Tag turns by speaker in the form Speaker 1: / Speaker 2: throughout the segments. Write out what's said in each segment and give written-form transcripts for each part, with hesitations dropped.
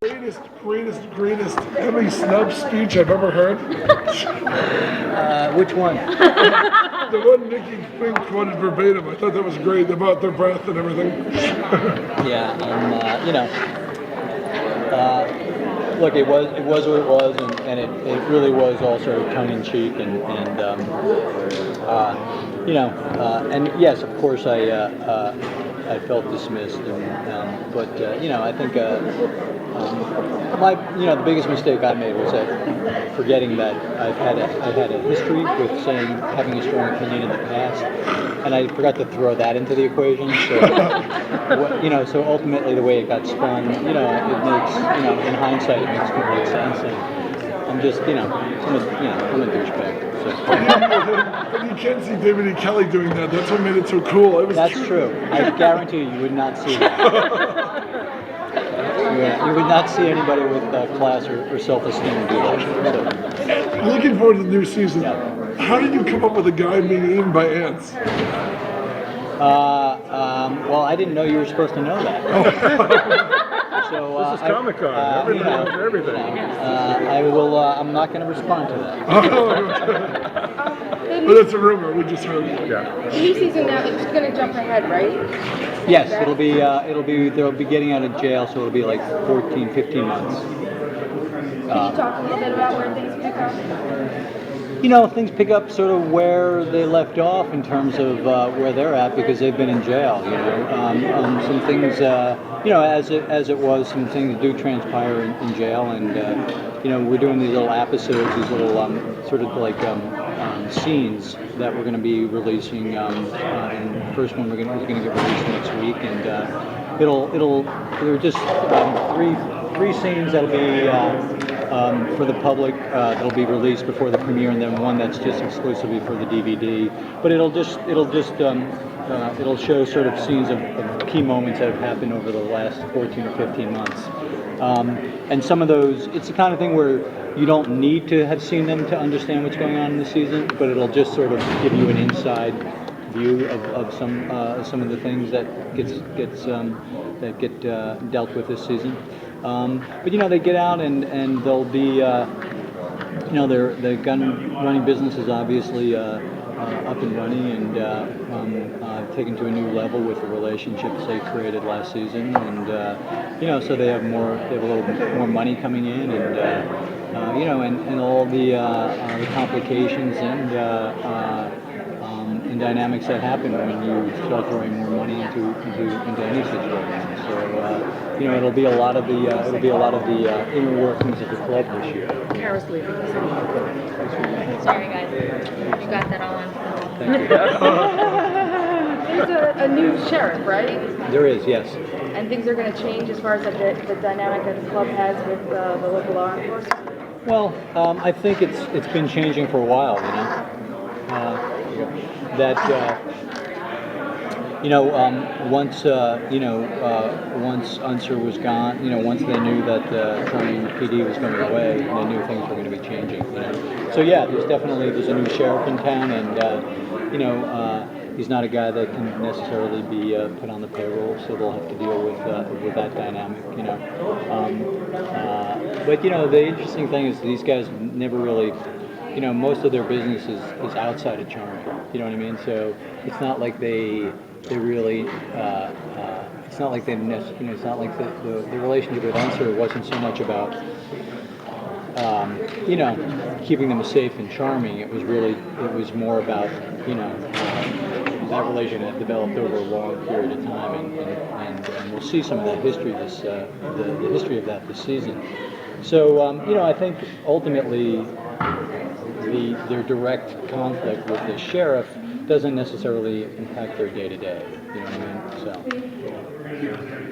Speaker 1: Greatest Emmy snub speech I've ever heard.
Speaker 2: Which one?
Speaker 1: The one Nikki Fink quoted verbatim. I thought that was great about their breath and everything.
Speaker 2: Yeah, look, it was what it was, and it really was all sort of tongue in cheek, and yes, of course I felt dismissed, but I think the biggest mistake I made was forgetting that I've had a history with having a strong opinion in the past, and I forgot to throw that into the equation. So so ultimately the way it got spun, it makes in hindsight it makes complete sense. And I'm just I'm a douchebag. So.
Speaker 1: But you can't see David E. Kelly doing that. That's what made it so cool.
Speaker 2: That's true. I guarantee you would not see that. You would not see anybody with class or self-esteem do that.
Speaker 1: I'm looking forward to the new season.
Speaker 2: Yeah.
Speaker 1: How did you come up with a guy being eaten by ants?
Speaker 2: Well, I didn't know you were supposed to know that. So,
Speaker 3: this is Comic-Con. Everything knows everything.
Speaker 2: I'm not going to respond to that.
Speaker 1: But it's a rumor. We just heard.
Speaker 3: Yeah.
Speaker 4: The new season now is going to jump ahead, right?
Speaker 2: Yes, they'll be getting out of jail, so it'll be like 14, 15 months.
Speaker 4: Can you talk a little bit about where things pick up?
Speaker 2: Things pick up sort of where they left off in terms of where they're at because they've been in jail. Some things, as it was, some things do transpire in jail, and we're doing these little episodes, these little sort of like scenes that we're going to be releasing. And the first one is going to get released next week, and they're just three scenes that'll be. For the public, that'll be released before the premiere, and then one that's just exclusively for the DVD. But it'll show sort of scenes of key moments that have happened over the last 14 or 15 months. And some of those, it's the kind of thing where you don't need to have seen them to understand what's going on in the season, but it'll just sort of give you an inside view of some of the things that get dealt with this season. But they get out and they'll be the gun running business is obviously up and running and taken to a new level with the relationships they created last season, and so they have a little bit more money coming in, and and all the complications and dynamics that happen when you start throwing more money into any situation. So it'll be a lot of the inner workings of the club this year.
Speaker 4: Kara's leaving.
Speaker 5: Sorry, guys. You got that all on film.
Speaker 2: Thank you.
Speaker 4: There's a new sheriff, right?
Speaker 2: There is, yes.
Speaker 4: And things are going to change as far as the dynamic that the club has with the local law enforcement?
Speaker 2: Well, I think it's been changing for a while, once Unser was gone, once they knew that Troy PD was going away, they knew things were going to be changing. So yeah, there's a new sheriff in town, and he's not a guy that can necessarily be put on the payroll, so they'll have to deal with that dynamic. But the interesting thing is these guys never really. Most of their business is outside of charming. You know what I mean? So it's not like they really. It's not like it's not like the relationship with Unser wasn't so much about. Keeping them safe and charming. It was more about that relationship had developed over a long period of time, and we'll see some of that history the history of that this season. So I think ultimately. Their direct conflict with the sheriff doesn't necessarily impact their day-to-day. You know what I mean? So.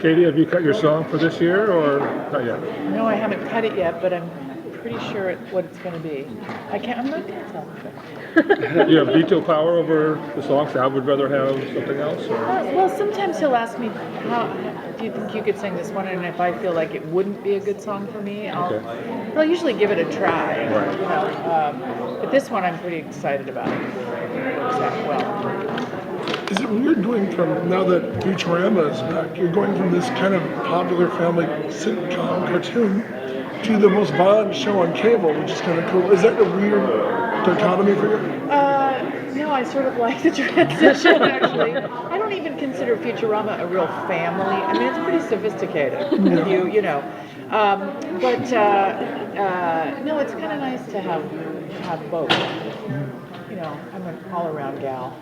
Speaker 3: Katey, have you cut your song for this year, or not yet?
Speaker 6: No, I haven't cut it yet, but I'm pretty sure what it's going to be. I'm not going to tell you.
Speaker 3: You have veto power over the songs. I would rather have something else. Or?
Speaker 6: Well, sometimes he'll ask me, do you think you could sing this one? And if I feel like it wouldn't be a good song for me, I'll usually give it a try.
Speaker 3: Right.
Speaker 6: But this one I'm pretty excited about. It works out well.
Speaker 1: Is it when you're doing from now that Futurama is back, you're going from this kind of popular family sitcom cartoon to the most violent show on cable, which is kind of cool. Is that a weird dichotomy for you?
Speaker 6: No, I sort of like the transition, actually. I don't even consider Futurama a real family. I mean, it's pretty sophisticated, you know. No, it's kind of nice to have both. You know, I'm an all-around gal.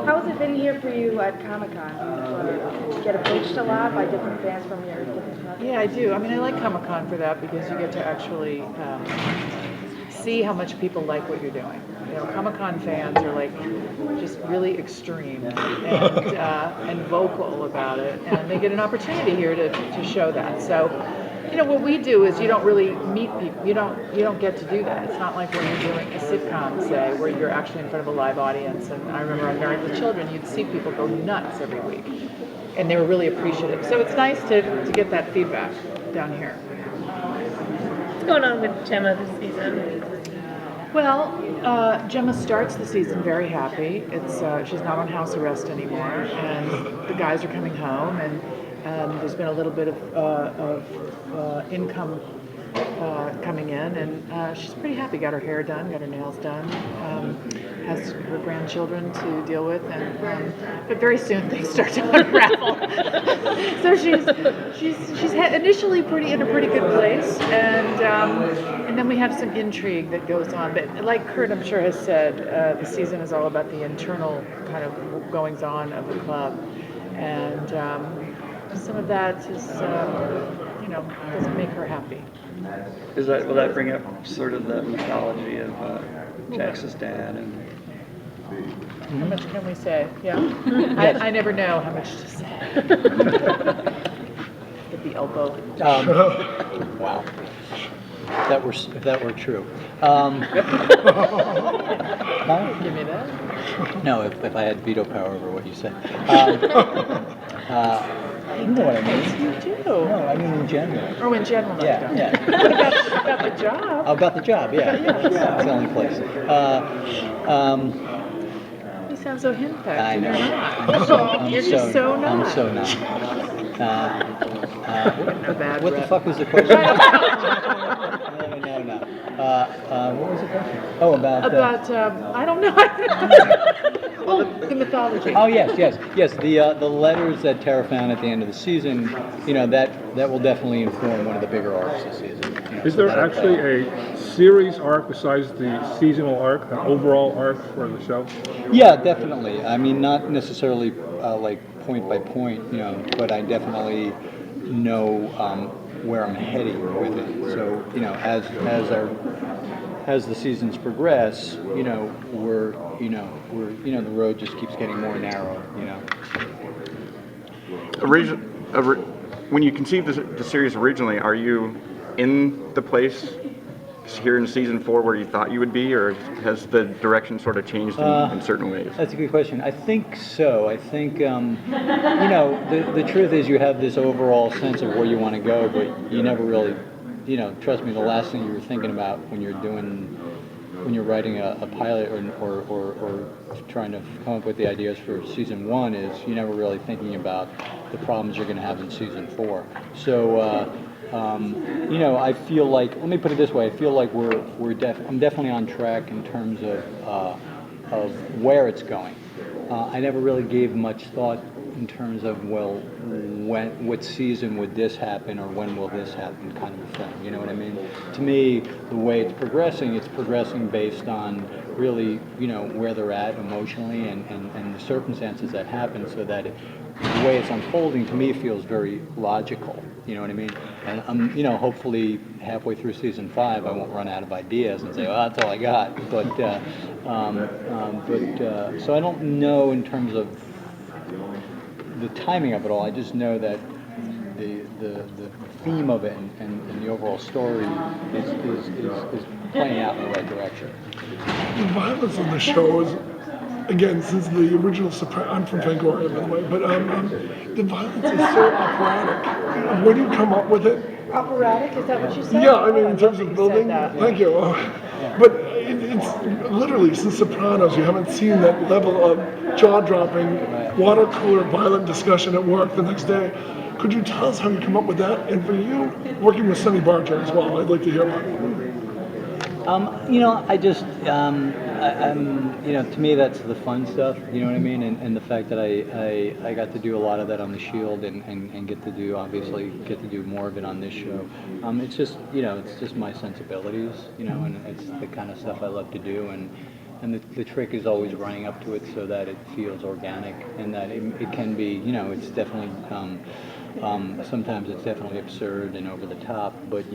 Speaker 4: How has it been here for you at Comic-Con? Do you get approached a lot by different fans from your different clubs?
Speaker 6: Yeah, I do. I mean, I like Comic-Con for that because you get to actually see how much people like what you're doing. You know, Comic-Con fans are like just really extreme and vocal about it, and they get an opportunity here to show that. So, you know, what we do is you don't really meet people. You don't get to do that. It's not like when you're doing a sitcom, say, where you're actually in front of a live audience. And I remember on Married with Children, you'd see people go nuts every week, and they were really appreciative. So it's nice to get that feedback down here.
Speaker 5: What's going on with Gemma this season?
Speaker 6: Well, Gemma starts the season very happy. She's not on house arrest anymore, and the guys are coming home, and there's been a little bit of income coming in, and she's pretty happy. Got her hair done, got her nails done, has her grandchildren to deal with, and but very soon things start to unravel. So she's initially in a pretty good place, and then we have some intrigue that goes on. But like Kurt, I'm sure, has said, the season is all about the internal kind of goings on of the club, and some of that is, doesn't make her happy.
Speaker 7: Will that bring up sort of the mythology of Jax's dad and?
Speaker 6: How much can we say? Yeah, I never know how much to say. Get the elbow.
Speaker 2: Wow. If that were true.
Speaker 6: Give me that.
Speaker 2: No, if I had veto power over what you said. You know what I mean?
Speaker 6: You do.
Speaker 2: No, I mean in general.
Speaker 6: Oh, in general,
Speaker 2: Yeah,
Speaker 6: no.
Speaker 2: yeah.
Speaker 6: About the job.
Speaker 2: About the job, yeah.
Speaker 6: Yeah.
Speaker 2: It's the only place.
Speaker 6: You sound so henpecked.
Speaker 2: I know.
Speaker 6: And you're just so not.
Speaker 2: I'm so not.
Speaker 6: A bad
Speaker 2: What the
Speaker 6: rep.
Speaker 2: fuck was the question? No. What was the question? Oh, about
Speaker 6: I don't know. Well, the mythology.
Speaker 2: Oh yes. The letters that Tara found at the end of the season, that will definitely inform one of the bigger arcs this season.
Speaker 3: Is there actually a series arc besides the seasonal arc, an overall arc for the show?
Speaker 2: Yeah, definitely. I mean, not necessarily like point by point, but I definitely know where I'm heading with it. So, as the seasons progress, the road just keeps getting more narrow,
Speaker 8: When you conceived the series originally, are you in the place here in season 4 where you thought you would be, or has the direction sort of changed in certain ways?
Speaker 2: That's a good question. I think so. I think, the truth is you have this overall sense of where you want to go, but you never really, trust me, the last thing you were thinking about when you're writing a pilot or trying to come up with the ideas for season 1 is you're never really thinking about the problems you're going to have in season 4. So, I feel like, let me put it this way, I feel like I'm definitely on track in terms of where it's going. I never really gave much thought in terms of, what season would this happen or when will this happen kind of a thing, you know what I mean? To me, the way it's progressing based on really, where they're at emotionally and the circumstances that happen, so that the way it's unfolding to me feels very logical, you know what I mean? And hopefully halfway through season 5 I won't run out of ideas and say, well, that's all I got. But so I don't know in terms of the timing of it all. I just know that the theme of it and the overall story is playing out in the right direction.
Speaker 1: The violence in the show is, again, since the original I'm from Fangoria, by the way, but the violence is so operatic. Where do you come up with it?
Speaker 6: Operatic, is that what you said?
Speaker 1: Yeah, I mean, in terms
Speaker 6: I
Speaker 1: of
Speaker 6: love that you
Speaker 1: building.
Speaker 6: said that.
Speaker 1: Thank you. But it's literally since Sopranos, you haven't seen that level of jaw-dropping, water-cooler, violent discussion at work the next day. Could you tell us how you come up with that? And for you, working with Sonny Barger as well, I'd like to hear about it.
Speaker 2: I just, to me that's the fun stuff, you know what I mean? And the fact that I got to do a lot of that on The Shield and get to do more of it on this show. It's just, it's just my sensibilities, and it's the kind of stuff I love to do. And the trick is always running up to it so that it feels organic and that it can be, it's definitely, sometimes it's definitely absurd and over the top, but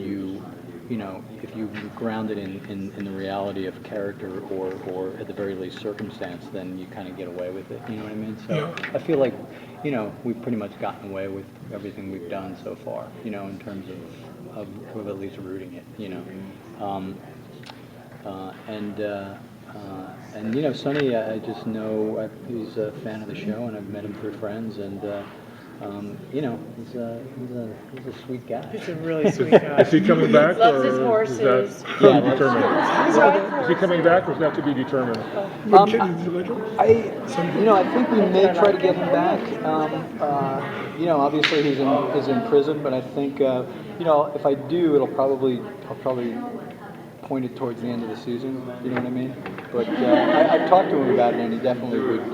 Speaker 2: if you ground it in the reality of character or at the very least circumstance, then you kind of get away with it. You know what I mean? So I feel like, we've pretty much gotten away with everything we've done so far, in terms of at least rooting it, and Sonny, I just know he's a fan of the show, and I've met him through friends, and he's a sweet guy.
Speaker 6: He's a really sweet guy.
Speaker 3: Is he coming back,
Speaker 4: Loves his
Speaker 3: or
Speaker 4: horses.
Speaker 3: is that to be determined?
Speaker 4: He's riding
Speaker 3: Is he coming back, or is that to be determined?
Speaker 2: I think we may try to get him back. Obviously he's in prison, but I think if I do, I'll probably point it towards the end of the season. You know what I mean? But I've talked to him about it, and he definitely would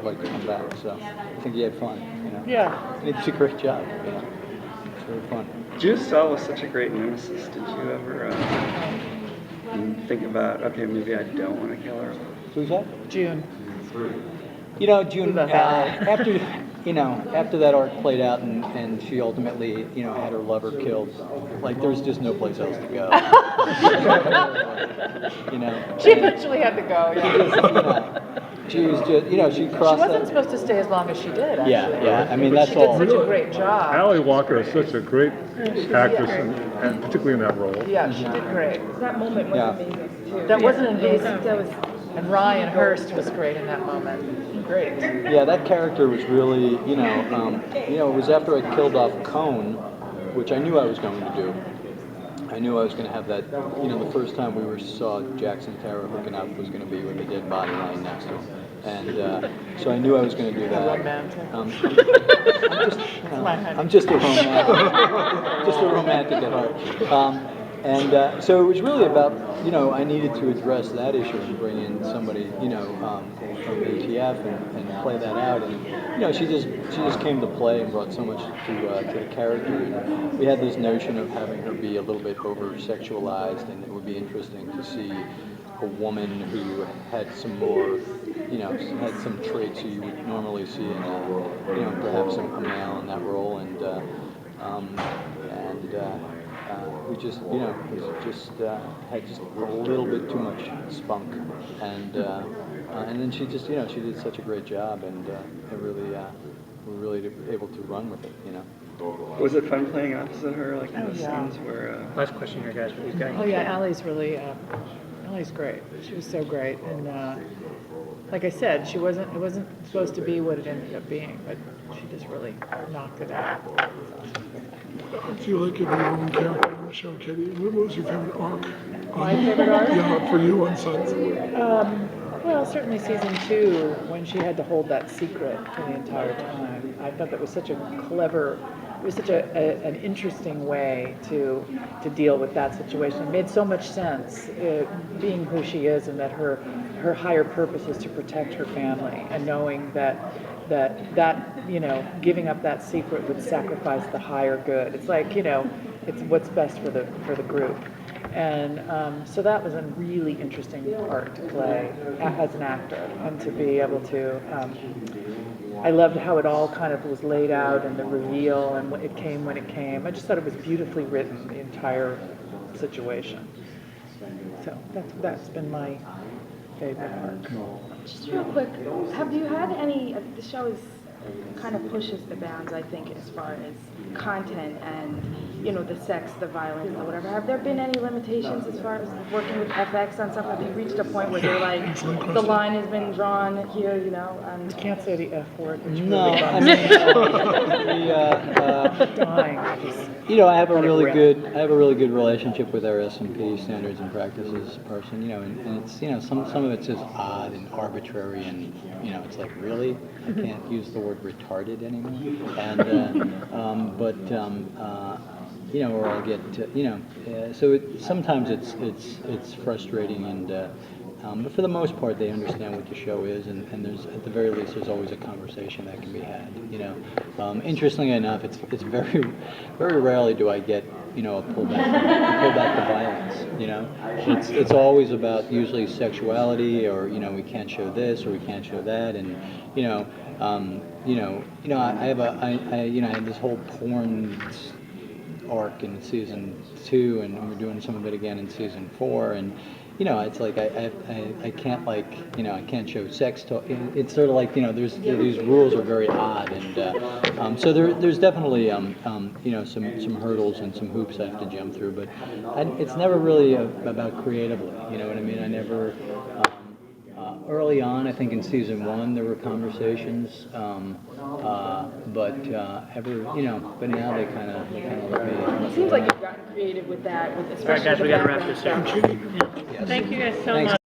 Speaker 2: like to come back. So I think he had fun.
Speaker 6: Yeah.
Speaker 2: And it's a great job. It's really fun.
Speaker 7: Giselle was such a great nemesis. Did you ever think about, okay, maybe I don't want to kill her?
Speaker 2: Who's that?
Speaker 6: June.
Speaker 2: June, after that arc played out and she ultimately, had her lover killed, like there's just no place else to go.
Speaker 6: She eventually had to go. Yeah.
Speaker 2: She was just, she crossed
Speaker 6: She wasn't supposed to stay as long as she did, actually.
Speaker 2: Yeah, I mean,
Speaker 6: But
Speaker 2: that's
Speaker 6: she did
Speaker 2: all.
Speaker 6: such a great job.
Speaker 3: Ally Walker is such a great actress, and particularly in that role.
Speaker 6: Yeah, she did great.
Speaker 4: That moment was amazing too.
Speaker 6: That wasn't amazing.
Speaker 4: That was.
Speaker 6: And Ryan Hurst was great in that moment. Great.
Speaker 2: Yeah, that character was really, it was after I killed off Cone, which I knew I was going to do. I knew I was going to have that, the first time we saw Jackson Terra hooking up was going to be with a dead body lying next to him. And so I knew I was going to do that.
Speaker 6: Romantic.
Speaker 2: I'm just a romantic. Just a romantic at heart. So it was really about, I needed to address that issue and bring in somebody, from ATF and play that out. And, she just came to play and brought so much to the character. And we had this notion of having her be a little bit over-sexualized, and it would be interesting to see a woman who had some more, had some traits you would normally see in, perhaps a male in that role. We just, had just a little bit too much spunk, and then she just, she did such a great job, and we're really able to run with it,
Speaker 7: Was it fun playing opposite her, like in the
Speaker 6: yeah.
Speaker 7: scenes where?
Speaker 9: Last question here, guys. What you got?
Speaker 6: Oh yeah, Allie's really, Allie's great. She was so great, and like I said, it wasn't supposed to be what it ended up being, but she just really knocked it out.
Speaker 1: If you like your own character on the show, Katey, what was your favorite arc?
Speaker 6: My favorite arc?
Speaker 1: Yeah, for you on Sons.
Speaker 6: Well, certainly season 2, when she had to hold that secret for the entire time. I thought that was such a clever, it was such an interesting way to deal with that situation. It made so much sense, being who she is, and that her higher purpose is to protect her family, and knowing that giving up that secret would sacrifice the higher good. It's like, it's what's best for the group. And so that was a really interesting part to play as an actor, and to be able to, I loved how it all kind of was laid out, and the reveal, and it came when it came. I just thought it was beautifully written, the entire situation. So that's been my favorite arc.
Speaker 4: Just real quick, have you had any? The show is kind of pushes the bounds, I think, as far as content and, you know, the sex, the violence, or whatever. Have there been any limitations as far as working with FX on stuff? Have you reached a point where they're like, the line has been drawn here, you know?
Speaker 6: You can't say the F word. Which
Speaker 2: No,
Speaker 6: really
Speaker 2: I
Speaker 6: bums
Speaker 2: mean,
Speaker 6: me. Dying.
Speaker 2: you know, I have a really good relationship with our S&P standards and practices person, you know, and it's, you know, some of it's just odd and arbitrary, and you know, it's like, really, I can't use the word retarded anymore, and you know, or I'll get you know, so sometimes it's frustrating, and but for the most part, they understand what the show is, and there's, at the very least, there's always a conversation that can be had. You know, interestingly enough, it's very rarely do I get, you know, a pullback to violence. You know, it's always about usually sexuality, or you know, we can't show this or we can't show that, and you know, I had this whole porn arc in season 2, and we're doing some of it again in season 4, and you know, it's like I can't, like, you know, I can't show sex talk. It's sort of like, you know, these rules are very odd, and so there's definitely you know, some hurdles and some hoops I have to jump through, but it's never really about creatively, you know what I mean? I never. Early on, I think in season 1 there were conversations, but you know, but now they kind of let me.
Speaker 4: It seems like you've gotten creative with that, with especially
Speaker 9: guys,
Speaker 4: the
Speaker 9: we gotta wrap
Speaker 4: background
Speaker 9: this up.
Speaker 4: stuff.
Speaker 9: Thank you guys so
Speaker 2: Thanks,
Speaker 9: much.